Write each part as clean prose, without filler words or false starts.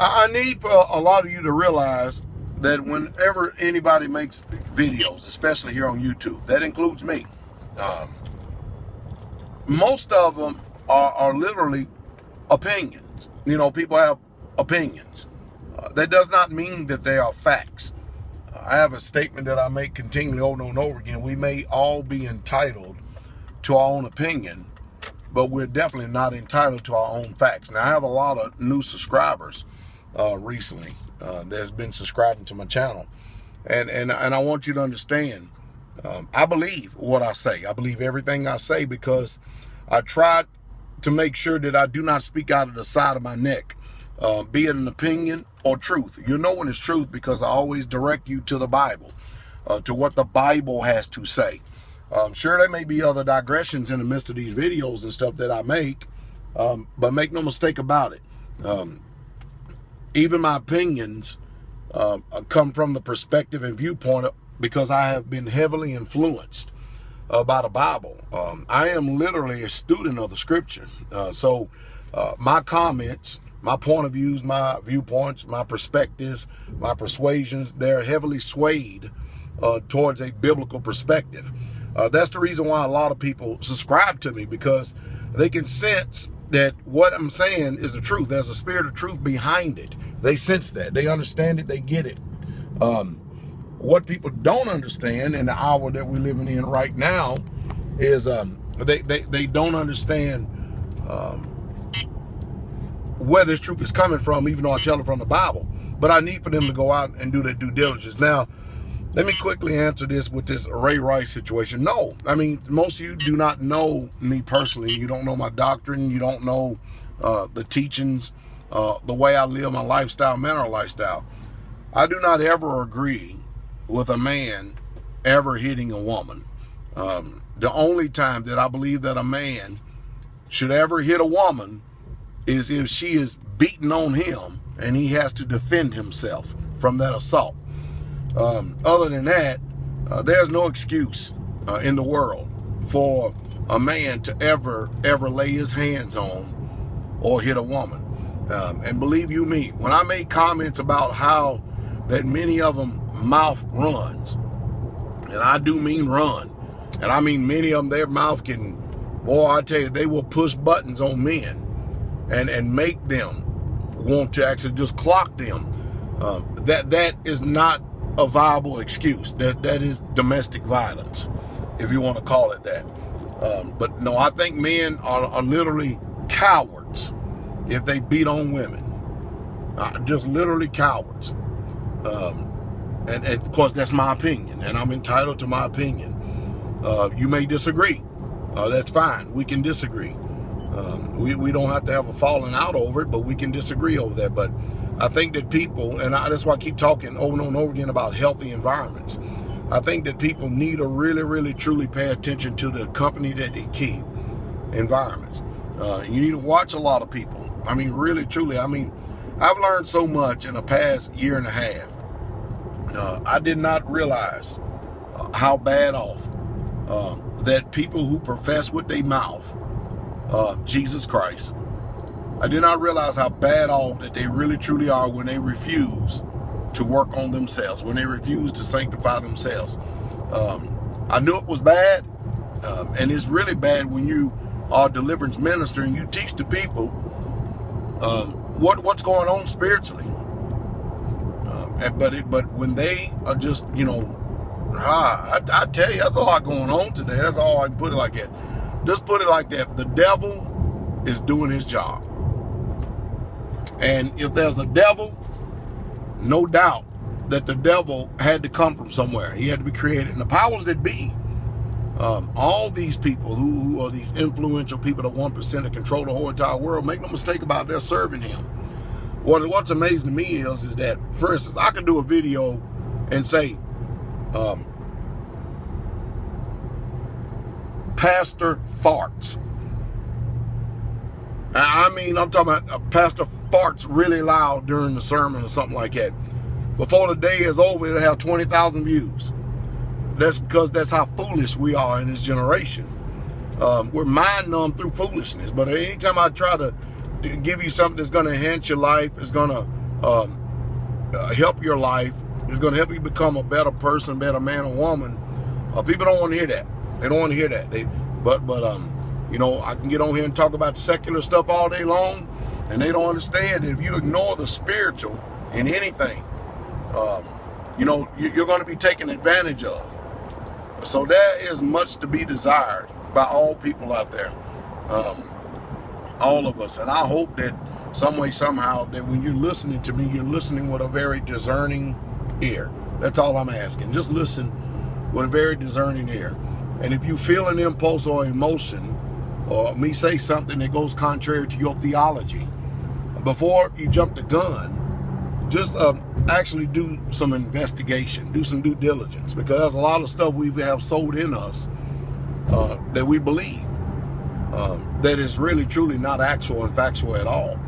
I need for a lot of you to realize that whenever anybody makes videos, especially here on YouTube, that includes me, um, most of them are literally opinions. You know, people have opinions. That does not mean that they are facts. I have a statement that I make continually over and over again. We may all be entitled to our own opinion, but we're definitely not entitled to our own facts. Now, I have a lot of new subscribers recently that's been subscribing to my channel. And I want you to understand, I believe what I say. I believe everything I say because I try to make sure that I do not speak out of the side of my neck, be it an opinion or truth. You know when it's truth because I always direct you to the Bible, to what the Bible has to say. Sure, there may be other digressions in the midst of these videos and stuff that I make, but make no mistake about it. Even my opinions come from the perspective and viewpoint because I have been heavily influenced by the Bible. I am literally a student of the scripture. So my comments, my point of views, my viewpoints, my perspectives, my persuasions, they're heavily swayed towards a biblical perspective. That's the reason why a lot of people subscribe to me, because they can sense that what I'm saying is the truth. There's a spirit of truth behind it. They sense that. They understand it. They get it. What people don't understand in the hour that we're living in right now is they don't understand where this truth is coming from, even though I tell it from the Bible. But I need for them to go out and do their due diligence. Now, let me quickly answer this with this Ray Rice situation. No, I mean, most of you do not know me personally. You don't know my doctrine. You don't know the teachings, the way I live my lifestyle, manner lifestyle. I do not ever agree with a man ever hitting a woman. The only time that I believe that a man should ever hit a woman is if she is beating on him and he has to defend himself from that assault. Other than that, there's no excuse in the world for a man to ever lay his hands on or hit a woman. And believe you me, when I make comments about how that many of them mouth runs, and I do mean run, and I mean many of them, their mouth can, boy, I tell you, they will push buttons on men and make them want to actually just clock them. That is not a viable excuse. That is domestic violence, if you want to call it that. But no, I think men are literally cowards if they beat on women. Just literally cowards. And of course, that's my opinion, and I'm entitled to my opinion. You may disagree. That's fine. We can disagree. We don't have to have a falling out over it, but we can disagree over that. But I think that people, and that's why I keep talking over and over again about healthy environments. I think that people need to really, truly pay attention to the company that they keep, environments. You need to watch a lot of people. I mean, really, truly. I mean, I've learned so much in the past year and a half. I did not realize how bad off that people who profess with their mouth Jesus Christ, I did not realize how bad off that they really truly are when they refuse to work on themselves, when they refuse to sanctify themselves. I knew it was bad, and it's really bad when you are a deliverance minister and you teach the people what's going on spiritually. But when they are just, you know, I tell you, that's a lot going on today. That's all I can put it like that. Just put it like that. The devil is doing his job. And if there's a devil, no doubt that the devil had to come from somewhere. He had to be created. And the powers that be, all these people who are these influential people, the 1% that control the whole entire world, make no mistake about it, they're serving him. What's amazing to me is that, for instance, I could do a video and say, Pastor farts. I mean, I'm talking about Pastor farts really loud during the sermon or something like that. Before the day is over, it'll have 20,000 views. That's because that's how foolish we are in this generation. We're mind numb through foolishness. But anytime I try to give you something that's going to enhance your life, is going to help your life. It's going to help you become a better person, better man or woman. People don't want to hear that. They don't want to hear that. You know, I can get on here and talk about secular stuff all day long, and they don't understand that if you ignore the spiritual in anything, you know, you're going to be taken advantage of. So there is much to be desired by all people out there, all of us. And I hope that some way, somehow, that when you're listening to me, you're listening with a very discerning ear. That's all I'm asking. Just listen with a very discerning ear. And if you feel an impulse or emotion, or me say something that goes contrary to your theology, before you jump the gun, just actually do some investigation, do some due diligence, because there's a lot of stuff we have sold in us that we believe that is really truly not actual and factual at all.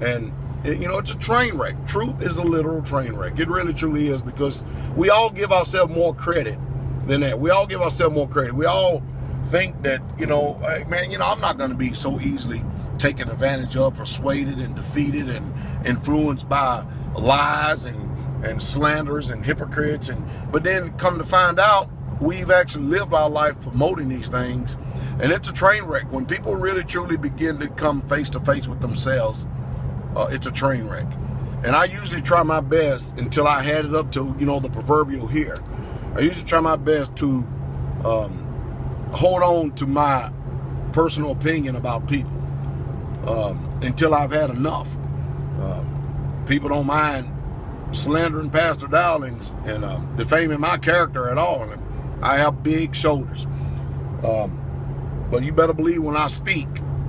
And you know, it's a train wreck. Truth is a literal train wreck. It really truly is, because we all give ourselves more credit than that. We all give ourselves more credit. We all think that, you know, hey, man, you know, I'm not going to be so easily taken advantage of, persuaded and defeated and influenced by lies and slanders and hypocrites. But then come to find out, we've actually lived our life promoting these things, and it's a train wreck. When people really truly begin to come face to face with themselves, it's a train wreck. And I usually try my best, until I had it up to, you know, the proverbial here, I usually try my best to hold on to my personal opinion about people until I've had enough. People don't mind slandering Pastor Dowlings and defaming my character at all. And I have big shoulders. But you better believe when I speak,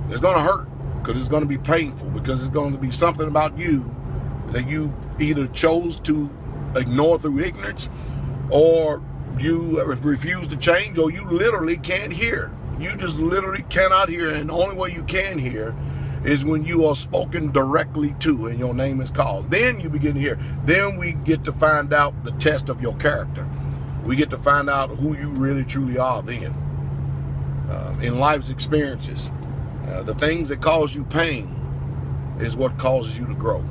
it's going to hurt, because it's going to be painful, because it's going to be something about you that you either chose to ignore through ignorance, or you refuse to change, or you literally can't hear. You just literally cannot hear, and the only way you can hear is when you are spoken directly to and your name is called. Then you begin to hear. Then we get to find out the test of your character. We get to find out who you really truly are then. In life's experiences, the things that cause you pain is what causes you to grow.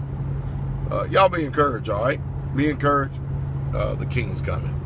Y'all be encouraged, all right? Be encouraged. The King's coming.